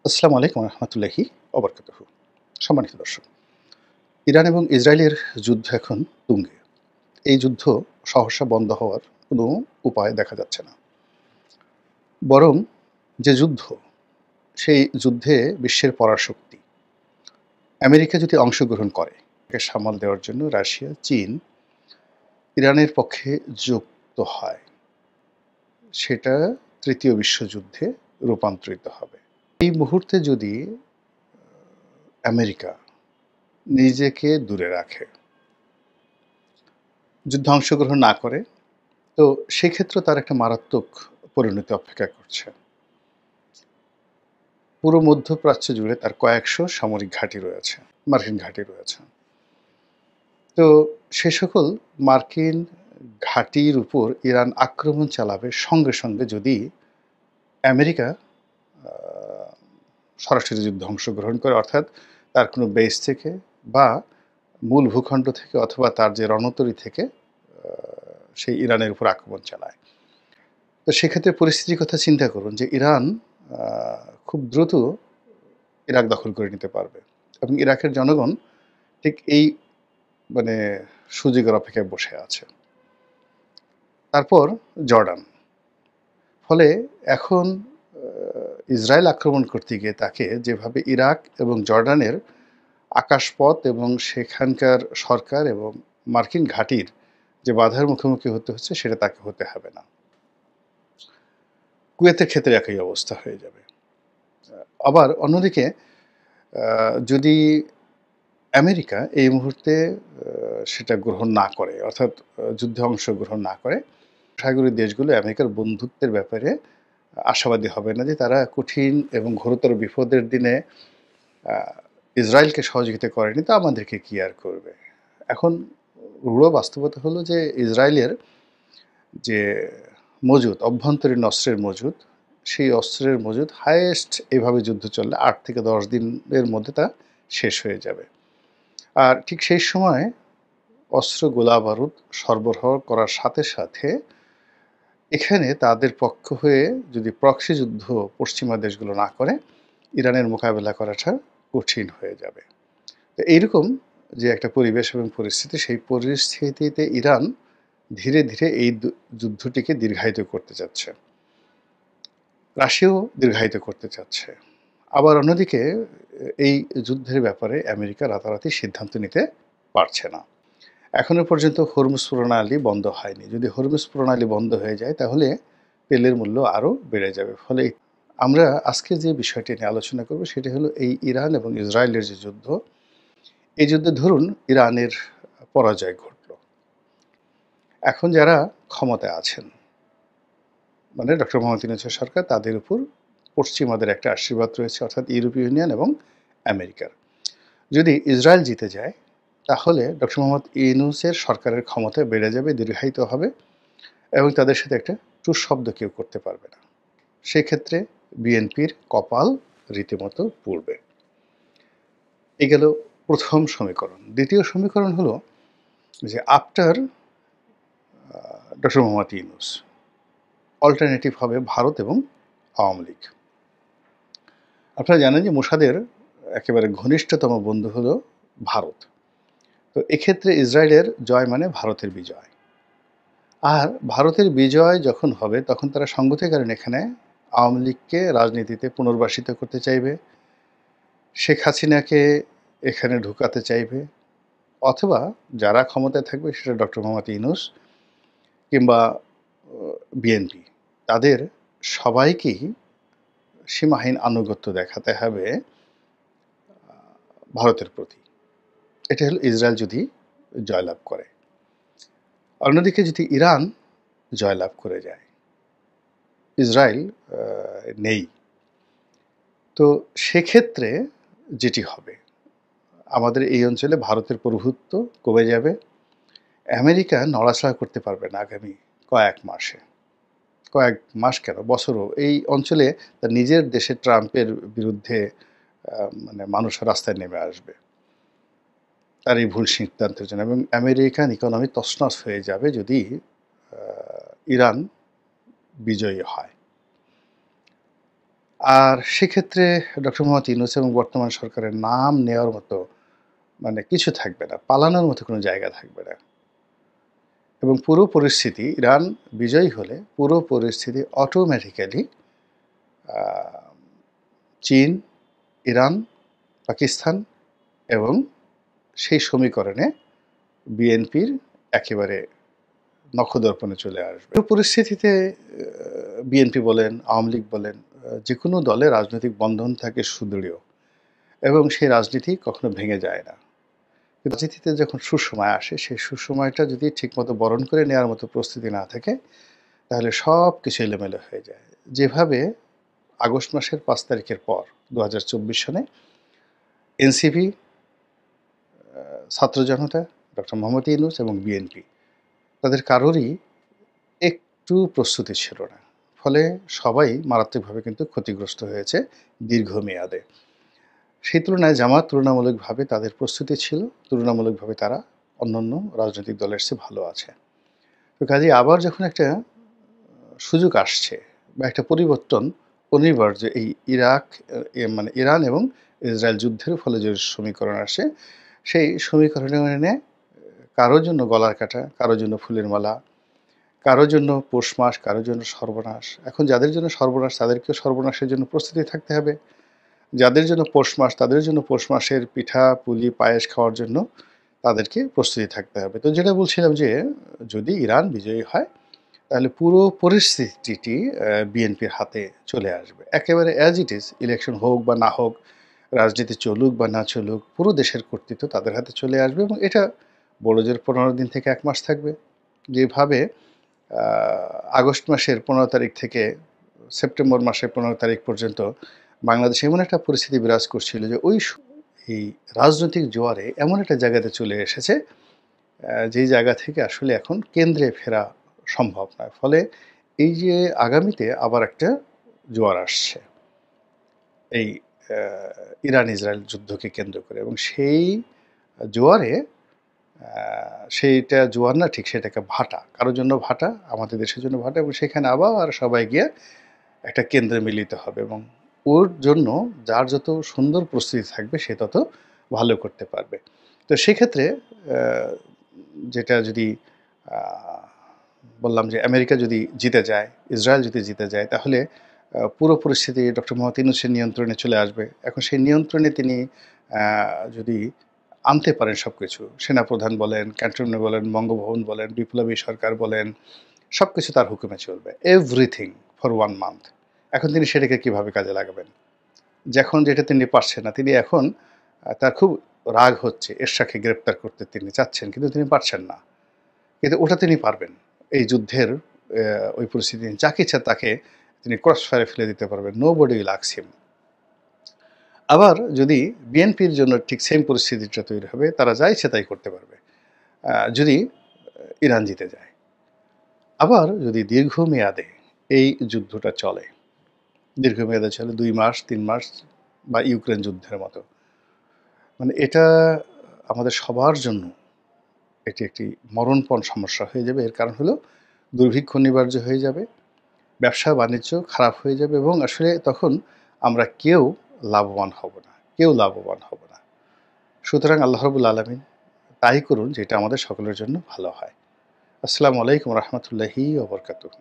আসসালামু আলাইকুম রহমতুল্লাহি অবরকাতুহু। সম্মানিত দর্শক, ইরান এবং ইসরায়েলের যুদ্ধ এখন তুঙ্গে। এই যুদ্ধ সহসা বন্ধ হওয়ার কোনো উপায় দেখা যাচ্ছে না। বরং যে যুদ্ধ, সেই যুদ্ধে বিশ্বের পরাশক্তি আমেরিকা যদি অংশগ্রহণ করে, একে সামাল দেওয়ার জন্য রাশিয়া, চীন ইরানের পক্ষে যুক্ত হয়, সেটা তৃতীয় বিশ্বযুদ্ধে রূপান্তরিত হবে। এই মুহূর্তে যদি আমেরিকা নিজেকে দূরে রাখে, যুদ্ধে অংশগ্রহণ না করে, তো সেক্ষেত্রে তার একটা মারাত্মক পরিণতি অপেক্ষা করছে। পুরো মধ্যপ্রাচ্য জুড়ে তার কয়েকশো সামরিক ঘাঁটি রয়েছে, মার্কিন ঘাঁটি রয়েছে। তো সে সকল মার্কিন ঘাঁটির উপর ইরান আক্রমণ চালাবে সঙ্গে সঙ্গে যদি আমেরিকা সরাসরি যুদ্ধে অংশগ্রহণ করে, অর্থাৎ তার কোনো বেস থেকে বা মূল ভূখণ্ড থেকে অথবা তার যে রণতরী থেকে সেই ইরানের উপর আক্রমণ চালায়। তো সেক্ষেত্রে পরিস্থিতির কথা চিন্তা করুন যে ইরান খুব দ্রুত ইরাক দখল করে নিতে পারবে এবং ইরাকের জনগণ ঠিক এই মানে সুযোগের অপেক্ষায় বসে আছে। তারপর জর্ডান। ফলে এখন ইসরায়েল আক্রমণ করতে গিয়ে তাকে যেভাবে ইরাক এবং জর্ডানের আকাশপথ এবং সেখানকার সরকার এবং মার্কিন ঘাঁটির যে বাধার মুখোমুখি হতে হচ্ছে, সেটা তাকে হতে হবে না। কুয়েতের ক্ষেত্রে একই অবস্থা হয়ে যাবে। আবার অন্যদিকে যদি আমেরিকা এই মুহূর্তে সেটা গ্রহণ না করে, অর্থাৎ যুদ্ধে অংশগ্রহণ না করে, সাগরীয় দেশগুলো আমেরিকার বন্ধুত্বের ব্যাপারে আশাবাদী হবে না যে তারা কঠিন এবং ঘোরতর বিপদের দিনে ইসরায়েলকে সহযোগিতা করেনি, তো আমাদেরকে কি আর করবে। এখন রূঢ় বাস্তবতা হলো যে ইসরায়েলের যে মজুদ, অভ্যন্তরীণ অস্ত্রের মজুদ, সেই অস্ত্রের মজুদ হাইয়েস্ট এভাবে যুদ্ধ চললে ৮ থেকে ১০ দিনের মধ্যে তা শেষ হয়ে যাবে। আর ঠিক সেই সময় অস্ত্র, গোলা বারুদ সরবরাহ করার সাথে সাথে এখানে তাদের পক্ষ হয়ে যদি প্রক্সি যুদ্ধ পশ্চিমা দেশগুলো না করে, ইরানের মোকাবেলা করাটা কঠিন হয়ে যাবে। তো এইরকম যে একটা পরিবেশ এবং পরিস্থিতি, সেই পরিস্থিতিতে ইরান ধীরে ধীরে এই যুদ্ধটিকে দীর্ঘায়িত করতে চাচ্ছে। রাশিয়াও দীর্ঘায়িত করতে চাচ্ছে। আবার অন্যদিকে এই যুদ্ধের ব্যাপারে আমেরিকা রাতারাতি সিদ্ধান্ত নিতে পারছে না। এখনো পর্যন্ত হরমুজ প্রণালী বন্ধ হয়নি। যদি হরমুজ প্রণালী বন্ধ হয়ে যায়, তাহলে তেলের মূল্য আরও বেড়ে যাবে। ফলে আমরা আজকে যে বিষয়টি নিয়ে আলোচনা করব, সেটি হলো এই ইরান এবং ইসরায়েলের যে যুদ্ধ, এই যুদ্ধে ধরুন ইরানের পরাজয় ঘটল। এখন যারা ক্ষমতায় আছেন, মানে ডক্টর মোহাম্মদ ইউনূসের সরকার, তাদের উপর পশ্চিমাদের একটা আশীর্বাদ রয়েছে, অর্থাৎ ইউরোপীয় ইউনিয়ন এবং আমেরিকার। যদি ইসরায়েল জিতে যায়, তাহলে ডক্টর মোহাম্মদ ইউনূসের সরকারের ক্ষমতা বেড়ে যাবে, দীর্ঘায়িত হবে এবং তাদের সাথে একটা টুস শব্দ কেউ করতে পারবে না। সেক্ষেত্রে বিএনপির কপাল রীতিমতো পুড়বে। এই গেল প্রথম সমীকরণ। দ্বিতীয় সমীকরণ হলো যে after doctor Mohammad Yunus alternative হবে ভারত এবং আওয়ামী লীগ। আপনারা জানেন যে মোসাদের একেবারে ঘনিষ্ঠতম বন্ধু হলো ভারত। তো এক্ষেত্রে ইসরায়েলের জয় মানে ভারতের বিজয়। আর ভারতের বিজয় যখন হবে, তখন তারা সঙ্গতি কারণ এখানে আওয়ামী লীগকে রাজনীতিতে পুনর্বাসিত করতে চাইবে, শেখ হাসিনাকে এখানে ঢুকাতে চাইবে, অথবা যারা ক্ষমতায় থাকবে সেটা ডক্টর মোহাম্মদ ইউনূস কিংবা বিএনপি, তাদের সবাইকেই সীমাহীন আনুগত্য দেখাতে হবে ভারতের প্রতি। এটা হলো ইসরায়েল যদি জয়লাভ করে। অন্যদিকে যদি ইরান জয়লাভ করে যায়, ইসরায়েল নেই, তো সেক্ষেত্রে যেটি হবে, আমাদের এই অঞ্চলে ভারতের প্রভুত্ব কমে যাবে। আমেরিকা নড়াচড়া করতে পারবে না আগামী কয়েক মাসে, কয়েক মাস কেন, বছরও। এই অঞ্চলে তার নিজের দেশে ট্রাম্পের বিরুদ্ধে মানে মানুষ রাস্তায় নেমে আসবে তার এই ভুল সিদ্ধান্তের জন্য, এবং আমেরিকান ইকোনমি তছনছ হয়ে যাবে যদি ইরান বিজয়ী হয়। আর সেক্ষেত্রে ডক্টর মোহাম্মদ ইউনূস এবং বর্তমান সরকারের নাম নেওয়ার মতো মানে কিছু থাকবে না, পালানোর মতো কোনো জায়গা থাকবে না। এবং পুরো পরিস্থিতি ইরান বিজয়ী হলে পুরো পরিস্থিতি অটোমেটিক্যালি আ চীন, ইরান, পাকিস্তান এবং সেই সমীকরণে বিএনপির একেবারে নখদর্পণে চলে আসবে। এই পরিস্থিতিতে বিএনপি বলেন, আওয়ামী লীগ বলেন, যেকোনো দলের রাজনৈতিক বন্ধন থাকে সুদৃঢ় এবং সেই রাজনীতি কখনো ভেঙে যায় না। রাজনীতিতে যখন সুসময় আসে, সেই সুসময়টা যদি ঠিকমতো বরণ করে নেওয়ার মতো প্রস্তুতি না থাকে, তাহলে সবকিছু এলোমেলো হয়ে যায়। যেভাবে আগস্ট মাসের ৫ তারিখের পর ২০২৪ সনে এনসিপি, ছাত্র জনতা, ডক্টর মোহাম্মদ ইউনূস এবং বিএনপি তাদের কারোরই একটু প্রস্তুতি ছিল না। ফলে সবাই মারাত্মকভাবে কিন্তু ক্ষতিগ্রস্ত হয়েছে দীর্ঘমেয়াদে। সেই তুলনায় জামাত তুলনামূলকভাবে তাদের প্রস্তুতি ছিল, তুলনামূলকভাবে তারা অন্যান্য রাজনৈতিক দলের চেয়ে ভালো আছে। তো কাজেই আবার যখন একটা সুযোগ আসছে বা একটা পরিবর্তন অনিবার্য, এই ইরাক মানে ইরান এবং ইসরায়েল যুদ্ধের ফলে যে সমীকরণ আসে, সেই সমীকরণে কারোর জন্য গলার কাটা, কারোর জন্য ফুলের মালা, কারোর জন্য পৌষ মাস, কারোর জন্য সর্বনাশ। এখন যাদের জন্য সর্বনাশ তাদেরকেও সর্বনাশের জন্য প্রস্তুতি থাকতে হবে। যাদের জন্য পৌষ মাস তাদের জন্য পৌষ মাসের পিঠা, পুলি, পায়েস খাওয়ার জন্য তাদেরকে প্রস্তুতি থাকতে হবে। তো যেটা বলছিলাম যে যদি ইরান বিজয়ী হয় তাহলে পুরো পরিস্থিতিটি বিএনপির হাতে চলে আসবে। একেবারে অ্যাজ ইট ইজ, ইলেকশন হোক বা না হোক, রাজনীতি চলুক বা না চলুক, পুরো দেশের কর্তৃত্ব তাদের হাতে চলে আসবে এবং এটা বড়জোর ১৫ দিন থেকে ১ মাস থাকবে। যেভাবে আ আগস্ট মাসের ১৫ তারিখ থেকে সেপ্টেম্বর মাসের ১৫ তারিখ পর্যন্ত বাংলাদেশে এমন একটা পরিস্থিতি বিরাজ করছিল যে এই রাজনৈতিক জোয়ারে এমন একটা জায়গাতে চলে এসেছে যেই জায়গা থেকে আসলে এখন কেন্দ্রে ফেরা সম্ভব নয়। ফলে এই যে আগামীতে আবার একটা জোয়ার আসছে এই আ ইরান-ইসরায়েল যুদ্ধকে কেন্দ্র করে এবং সেই জোয়ারে আ সেইটা জোয়ার না ঠিক, সেটাকে ভাটা। কারো জন্য ভাটা, আমাদের দেশের জন্য ভাটা এবং সেখানে আবার সবাই গিয়ে একটা কেন্দ্রে মিলিত হবে এবং ওর জন্য যার যত সুন্দর প্রস্তুতি থাকবে সে তত ভালো করতে পারবে। তো সেক্ষেত্রে আ যেটা যদি আ বললাম যে আমেরিকা যদি জিতে যায়, ইসরায়েল যদি জিতে যায় তাহলে পুরো পরিস্থিতি ডক্টর মোহাম্মদ ইউনূসের নিয়ন্ত্রণে চলে আসবে। এখন সেই নিয়ন্ত্রণে তিনি আ যদি আনতে পারেন সবকিছু, সেনাপ্রধান বলেন, ক্যান্টনমেন্ট বলেন, বঙ্গভবন বলেন, বিপ্লবী সরকার বলেন, সবকিছু তার হুকুমে চলবে। Everything for 1 month. এখন তিনি সেটাকে কিভাবে কাজে লাগাবেন? যখন যেটা তিনি পারছেন না, তিনি এখন তার খুব রাগ হচ্ছে। এরশাকে গ্রেপ্তার করতে তিনি চাচ্ছেন, কিন্তু তিনি পারছেন না। কিন্তু ওটা তিনি পারবেন। এই যুদ্ধের ওই পরিস্থিতি যাকে ইচ্ছা তাকে তিনি ক্রস ফায়ারে ফেলে দিতে পারবেন। Nobody will ask him. আবার যদি বিএনপির জন্য ঠিক সেম পরিস্থিতিটা তৈরি হবে, তারা যা ইচ্ছে তাই করতে পারবে। যদি ইরান জিতে যায়। আবার যদি দীর্ঘমেয়াদে এই যুদ্ধটা চলে, দীর্ঘমেয়াদে চলে ২ মাস, ৩ মাস বা ইউক্রেন যুদ্ধের মতো। মানে এটা আমাদের সবার জন্য এটি একটি মরণপণ সমস্যা হয়ে যাবে। এর কারণ হলো দুর্ভিক্ষ অনিবার্য হয়ে যাবে, ব্যবসা-বাণিজ্য খারাপ হয়ে যাবে এবং আসলে তখন আমরা কেউ লাভবান হব না। কেউ লাভবান হব না। সুতরাং আল্লাহ রাব্বুল আলামিন তাই করুন যেটা আমাদের সকলের জন্য ভালো হয়। আসসালামু আলাইকুম ওয়া রাহমাতুল্লাহি ওয়া বারাকাতুহু।